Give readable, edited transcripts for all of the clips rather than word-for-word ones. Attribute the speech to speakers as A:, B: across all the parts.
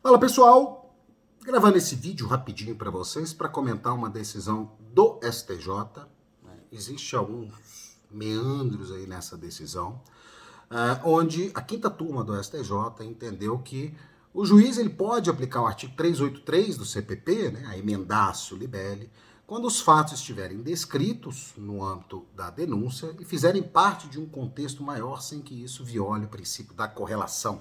A: Fala pessoal, gravando esse vídeo rapidinho para vocês para comentar uma decisão do STJ. Existe alguns meandros aí nessa decisão, onde a quinta turma do STJ entendeu que o juiz ele pode aplicar o artigo 383 do CPP, a emendatio libelli, quando os fatos estiverem descritos no âmbito da denúncia e fizerem parte de um contexto maior sem que isso viole o princípio da correlação.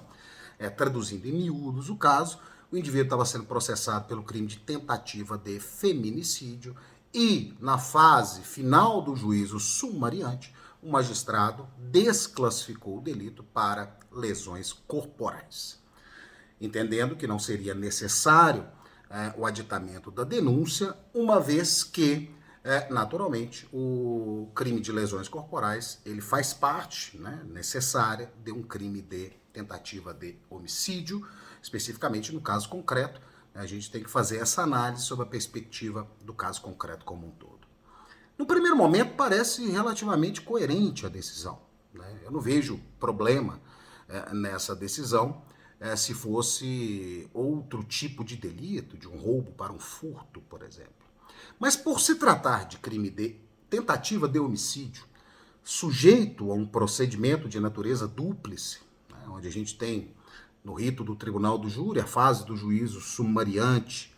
A: Traduzindo em miúdos o caso, o indivíduo estava sendo processado pelo crime de tentativa de feminicídio e, na fase final do juízo sumariante, o magistrado desclassificou o delito para lesões corporais, entendendo que não seria necessário o aditamento da denúncia, uma vez que, naturalmente, o crime de lesões corporais ele faz parte necessária de um crime de tentativa de homicídio, especificamente no caso concreto. A gente tem que fazer essa análise sob a perspectiva do caso concreto como um todo. No primeiro momento, parece relativamente coerente a decisão. Eu não vejo problema nessa decisão se fosse outro tipo de delito, de um roubo para um furto, por exemplo. Mas por se tratar de crime de tentativa de homicídio, sujeito a um procedimento de natureza dúplice, onde a gente tem no rito do tribunal do júri a fase do juízo sumariante,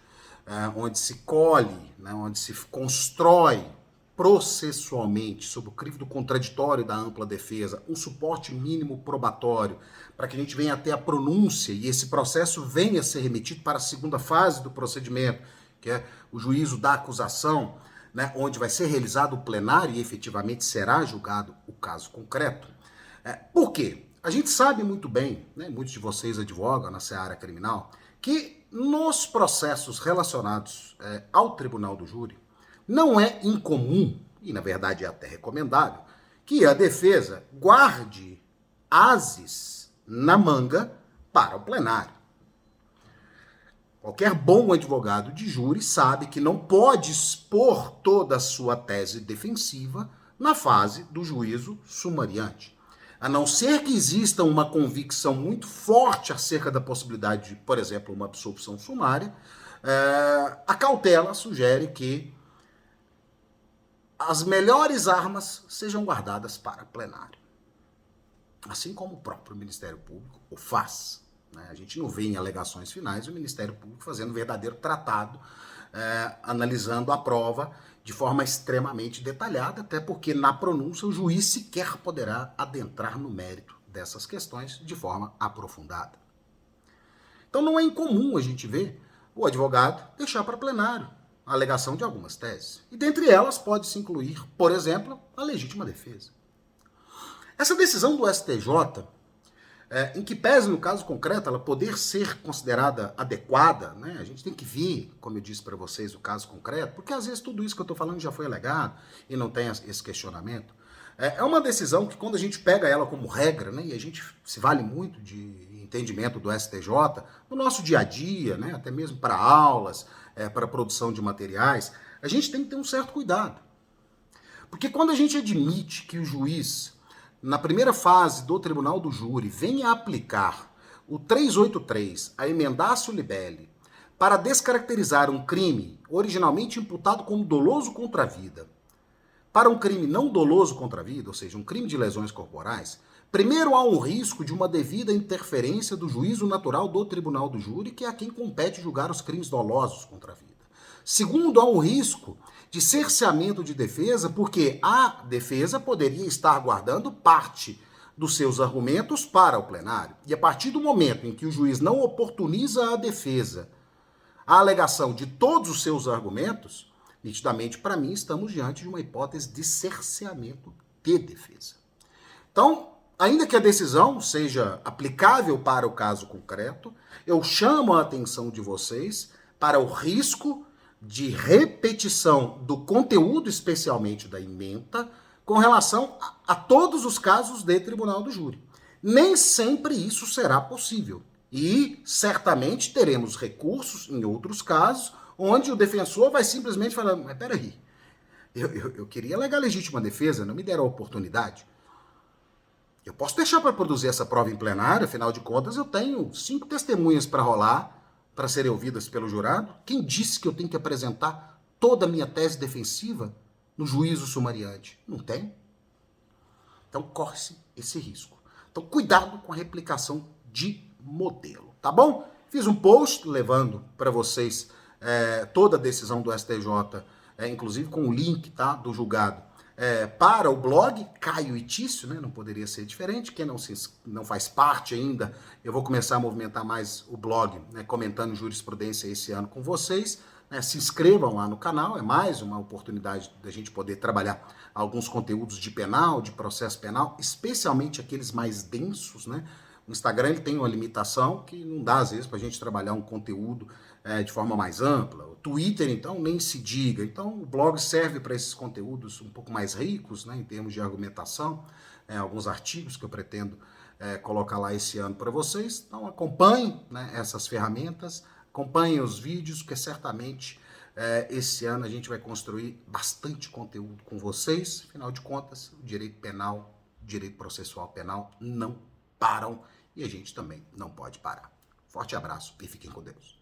A: onde se colhe, onde se constrói processualmente, sob o crivo do contraditório e da ampla defesa, um suporte mínimo probatório para que a gente venha até a pronúncia e esse processo venha a ser remetido para a segunda fase do procedimento, que é o juízo da acusação, onde vai ser realizado o plenário e efetivamente será julgado o caso concreto. Por quê? A gente sabe muito bem, muitos de vocês advogam na seara criminal, que nos processos relacionados ao tribunal do júri, não é incomum, e na verdade é até recomendável, que a defesa guarde ases na manga para o plenário. Qualquer bom advogado de júri sabe que não pode expor toda a sua tese defensiva na fase do juízo sumariante. A não ser que exista uma convicção muito forte acerca da possibilidade de, por exemplo, uma absolução sumária, a cautela sugere que as melhores armas sejam guardadas para plenário. Assim como o próprio Ministério Público o faz. A gente não vê em alegações finais o Ministério Público fazendo um verdadeiro tratado, analisando a prova de forma extremamente detalhada, até porque na pronúncia o juiz sequer poderá adentrar no mérito dessas questões de forma aprofundada. Então não é incomum a gente ver o advogado deixar para plenário a alegação de algumas teses. E dentre elas pode-se incluir, por exemplo, a legítima defesa. Essa decisão do STJ, em que pese no caso concreto ela poder ser considerada adequada, a gente tem que ver, como eu disse para vocês, o caso concreto, porque às vezes tudo isso que eu estou falando já foi alegado e não tem esse questionamento. É uma decisão que quando a gente pega ela como regra, e a gente se vale muito de entendimento do STJ, no nosso dia a dia, até mesmo para aulas, para produção de materiais, a gente tem que ter um certo cuidado. Porque quando a gente admite que o juiz, na primeira fase do tribunal do júri, venha a aplicar o 383, a emendatio libelli, para descaracterizar um crime originalmente imputado como doloso contra a vida, para um crime não doloso contra a vida, ou seja, um crime de lesões corporais, primeiro há um risco de uma devida interferência do juízo natural do tribunal do júri, que é a quem compete julgar os crimes dolosos contra a vida. Segundo, há um risco de cerceamento de defesa, porque a defesa poderia estar guardando parte dos seus argumentos para o plenário. E a partir do momento em que o juiz não oportuniza à defesa a alegação de todos os seus argumentos, nitidamente, para mim, estamos diante de uma hipótese de cerceamento de defesa. Então, ainda que a decisão seja aplicável para o caso concreto, eu chamo a atenção de vocês para o risco de repetição do conteúdo, especialmente da ementa, com relação a todos os casos de tribunal do júri. Nem sempre isso será possível. E certamente teremos recursos em outros casos onde o defensor vai simplesmente falar, mas peraí, eu queria alegar legítima defesa, não me deram a oportunidade. Eu posso deixar para produzir essa prova em plenário, afinal de contas eu tenho 5 testemunhas para rolar para serem ouvidas pelo jurado? Quem disse que eu tenho que apresentar toda a minha tese defensiva no juízo sumariante? Não tem. Então, corre-se esse risco. Então, cuidado com a replicação de modelo, tá bom? Fiz um post levando para vocês toda a decisão do STJ, inclusive com o link, tá, do julgado, para o blog Caio e Tício, né? Não poderia ser diferente. Quem não faz parte ainda, eu vou começar a movimentar mais o blog, né, comentando jurisprudência esse ano com vocês. Se inscrevam lá no canal, é mais uma oportunidade da gente poder trabalhar alguns conteúdos de penal, de processo penal, especialmente aqueles mais densos, né? O Instagram ele tem uma limitação que não dá, às vezes, para a gente trabalhar um conteúdo de forma mais ampla. O Twitter, então, nem se diga. Então, o blog serve para esses conteúdos um pouco mais ricos, né, em termos de argumentação, alguns artigos que eu pretendo colocar lá esse ano para vocês. Então, acompanhem, né, essas ferramentas, acompanhem os vídeos, porque certamente esse ano a gente vai construir bastante conteúdo com vocês. Afinal de contas, o direito penal, o direito processual penal não param e a gente também não pode parar. Forte abraço e fiquem com Deus.